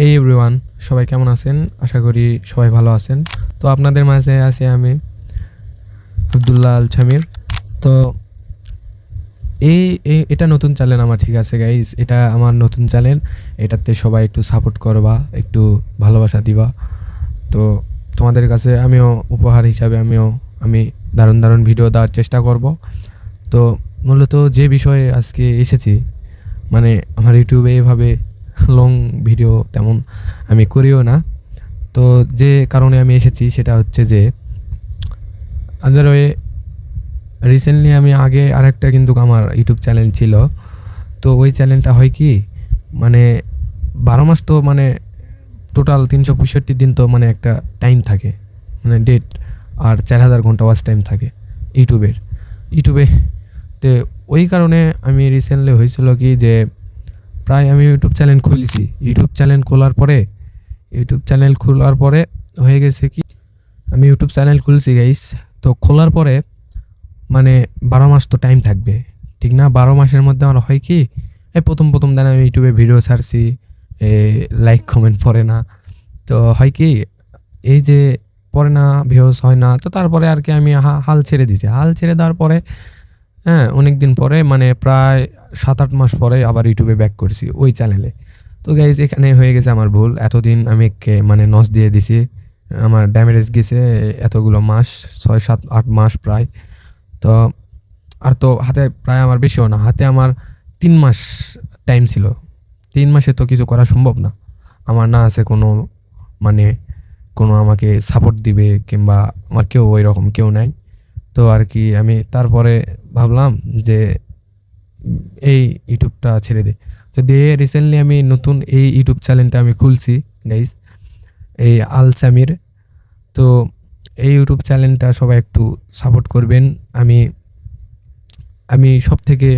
এই এভরিওয়ান, সবাই কেমন আছেন? আশা করি সবাই ভালো আছেন। তো আপনাদের মাঝে আছি আমি, আব্দুল্লাহ আল ছামির। তো এটা নতুন চ্যানেল আমার, ঠিক আছে গাইজ? এটা আমার নতুন চ্যানেল। এটাতে সবাই একটু সাপোর্ট করবা, একটু ভালোবাসা দিবা। তো তোমাদের কাছে আমিও উপহার হিসাবে আমি দারুণ দারুণ ভিডিও দেওয়ার চেষ্টা করব। তো মূলত যে বিষয়ে আজকে এসেছি, মানে আমার ইউটিউবে এভাবে লং ভিডিও তেমন আমি করিও না। তো যে কারণে আমি এসেছি সেটা হচ্ছে যে আদার ওয়ে রিসেন্টলি আমি আগে আরেকটা কিন্তু আমার ইউটিউব চ্যানেল ছিল। তো ওই চ্যানেলটা হয় কি, মানে 12 মাস তো মানে টোটাল 365 দিন তো মানে একটা টাইম থাকে, মানে ডেট, আর 4000 ঘন্টা ওয়াচ টাইম থাকে ইউটিউবে। তো ওই কারণে আমি রিসেন্টলি হয়েছিল কি যে প্রায় আমি ইউটিউব চ্যানেল খোলার পরে হয়ে গেছে কি, আমি ইউটিউব চ্যানেল খুলছি গাইস। তো খোলার পরে মানে 12 মাস তো টাইম থাকবে, ঠিক না? 12 মাসের মধ্যে আমার হয় কি, এই প্রথম দিন আমি ইউটিউবে ভিডিও ছাড়ছি, লাইক কমেন্ট পড়ে না। তো হয় কি, এই যে পড়ে না, ভিউজ হয় না, তো তারপরে আর কি আমি হাল ছেড়ে দিয়েছি। হাল ছেড়ে দেওয়ার পরে হ্যাঁ, অনেক দিন পরে মানে প্রায় 7-8 মাস পরে আবার ইউটিউবে ব্যাক করছি ওই চ্যানেলে। তো গাইজ এখানে হয়ে গেছে আমার ভুল, এতদিন আমি মানে নস দিয়ে দিছি, আমার ড্যামেজ গেছে এতগুলো মাস, 6-7-8 মাস প্রায়। তো আর তো হাতে প্রায় আমার বেশিও না, হাতে আমার 3 মাস টাইম ছিল। 3 মাসে তো কিছু করা সম্ভব না। আমার না আছে কোনো, মানে কোনো আমাকে সাপোর্ট দিবে, কিংবা আমার কেউ ওই রকম কেউ নাই। তো আর কি আমি তারপরে ভাবলাম যে এই ইউটিউবটা ছেড়ে দিই। তো দিয়ে রিসেন্টলি আমি নতুন এই ইউটিউব চ্যানেলটা আমি খুলছি গাইজ, এই আল সামির। তো এই ইউটিউব চ্যানেলটা সবাই একটু সাপোর্ট করবেন। আমি আমি সব থেকে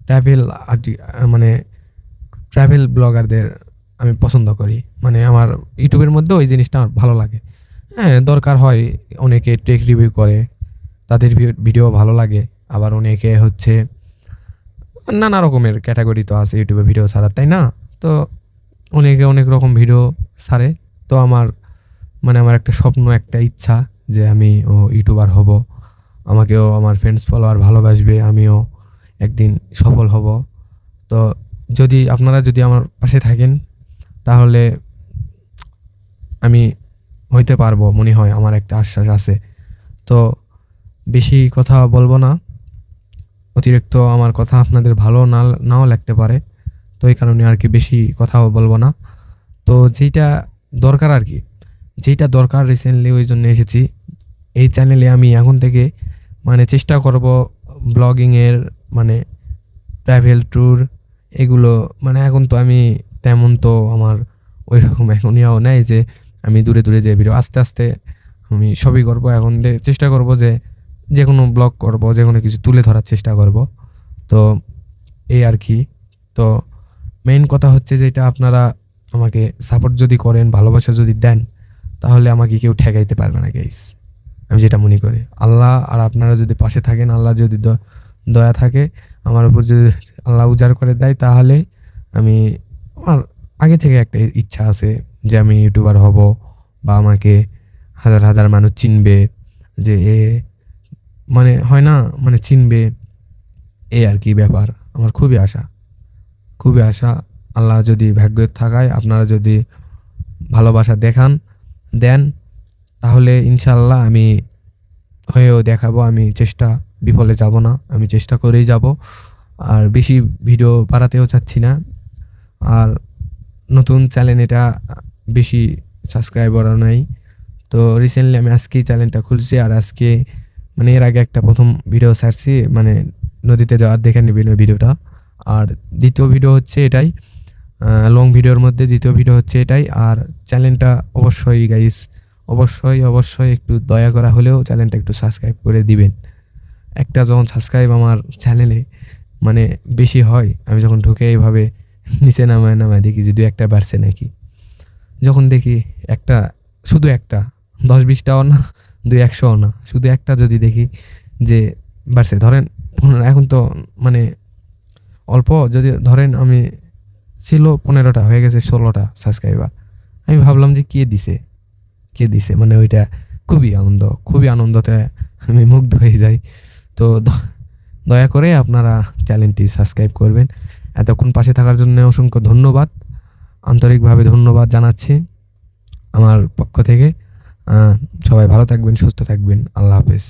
ট্রাভেল মানে ট্রাভেল ব্লগারদের আমি পছন্দ করি, মানে আমার ইউটিউবের মধ্যে ওই জিনিসটা আমার ভালো লাগে। হ্যাঁ, দরকার হয়, অনেকে টেক রিভিউ করে, তাদের ভিডিও ভালো লাগে। আবার অনেকে হচ্ছে নানা রকমের ক্যাটাগরি তো আছে ইউটিউবে ভিডিও ছাড়ার, তাই না? তো অনেকে অনেক রকম ভিডিও ছাড়ে। তো আমার একটা স্বপ্ন, একটা ইচ্ছা যে আমিও ইউটিউবার হব, আমাকেও আমার ফ্রেন্ডস ফলোয়ার ভালোবাসবে, আমিও একদিন সফল হব। তো যদি আমার পাশে থাকেন, তাহলে আমি হইতে পারবো, মনে হয়, আমার একটা আশ্বাস আছে। তো বেশি কথা বলবো না, অতিরিক্ত আমার কথা আপনাদের ভালো নাও লাগতে পারে। তো এই কারণে আর কি বেশি কথাও বলবো না। তো যেইটা দরকার রিসেন্টলি ওই জন্য এসেছি। এই চ্যানেলে আমি এখন থেকে মানে চেষ্টা করব ব্লগিংয়ের, মানে ট্রাভেল ট্যুর, এগুলো। মানে এখন তো আমি তেমন তো আমার ওই রকম এখন ইয়াও নেই যে আমি দূরে দূরে যে ভিডিও, আস্তে আস্তে আমি সবই করব। এখন চেষ্টা করব যে কোনো ব্লগ করব, যে কোনো কিছু তুলে ধরার চেষ্টা করব। তো এই আর কি। তো মেইন কথা হচ্ছে যেটা, আপনারা আমাকে সাপোর্ট যদি করেন, ভালোবাসা যদি দেন, তাহলে আমাকে কেউ ঠেকাইতে পারবে না গাইস, আমি যেটা মনে করি। আল্লাহ আর আপনারা যদি পাশে থাকেন, আল্লাহর যদি দয়া থাকে আমার উপর, যদি আল্লাহ উজাড় করে দেয়, তাহলে আমার আগে থেকে একটা ইচ্ছা আছে যে আমি ইউটিউবার হব, বা আমাকে হাজার হাজার মানুষ চিনবে, যে মানে হয় না, মানে চিনবে, এই আর কি ব্যাপার। আমার খুবই আশা। আল্লাহ যদি ভাগ্য থাকায়, আপনারা যদি ভালোবাসা দেন, তাহলে ইনশাল্লাহ আমি হয়েও দেখাবো। আমি বিফলে যাব না, আমি চেষ্টা করেই যাব। আর বেশি ভিডিও বাড়াতেও চাচ্ছি না। আর নতুন চ্যানেল, এটা বেশি সাবস্ক্রাইবারও নাই। তো রিসেন্টলি আমি আজকেই চ্যানেলটা খুলছি, আর আজকে মানে এর আগে একটা প্রথম ভিডিও ছাড়ছি, মানে নদীতে যাওয়ার, দেখে নেবেন ওই ভিডিওটা। আর দ্বিতীয় ভিডিও হচ্ছে এটাই, লং ভিডিওর মধ্যে দ্বিতীয় ভিডিও হচ্ছে এটাই। আর চ্যানেলটা অবশ্যই গাইস, অবশ্যই একটু দয়া করা হলেও চ্যানেলটা একটু সাবস্ক্রাইব করে দিবেন। একটা যখন সাবস্ক্রাইব আমার চ্যানেলে মানে বেশি হয়, আমি যখন ঢুকে এইভাবে নিচে নামায় দেখি যে 2-1টা বাড়ছে নাকি। যখন দেখি একটা, শুধু একটা, 10-20টাও না, 200-100ও না, শুধু একটা যদি দেখি যে বাড়ছে, ধরেন এখন তো মানে অল্প, যদি ধরেন আমি ছিল 15টা, হয়ে গেছে 16টা সাবস্ক্রাইবার। আমি ভাবলাম যে কে দিছে, মানে ওইটা খুবই আনন্দতে আমি মুগ্ধ হয়ে যাই। তো দয়া করে আপনারা চ্যানেলটি সাবস্ক্রাইব করবেন। এতক্ষণ পাশে থাকার জন্য অসংখ্য ধন্যবাদ, আন্তরিকভাবে ধন্যবাদ জানাচ্ছি আমার পক্ষ থেকে। সবাই ভালো থাকবেন, সুস্থ থাকবেন। আল্লাহ হাফেজ।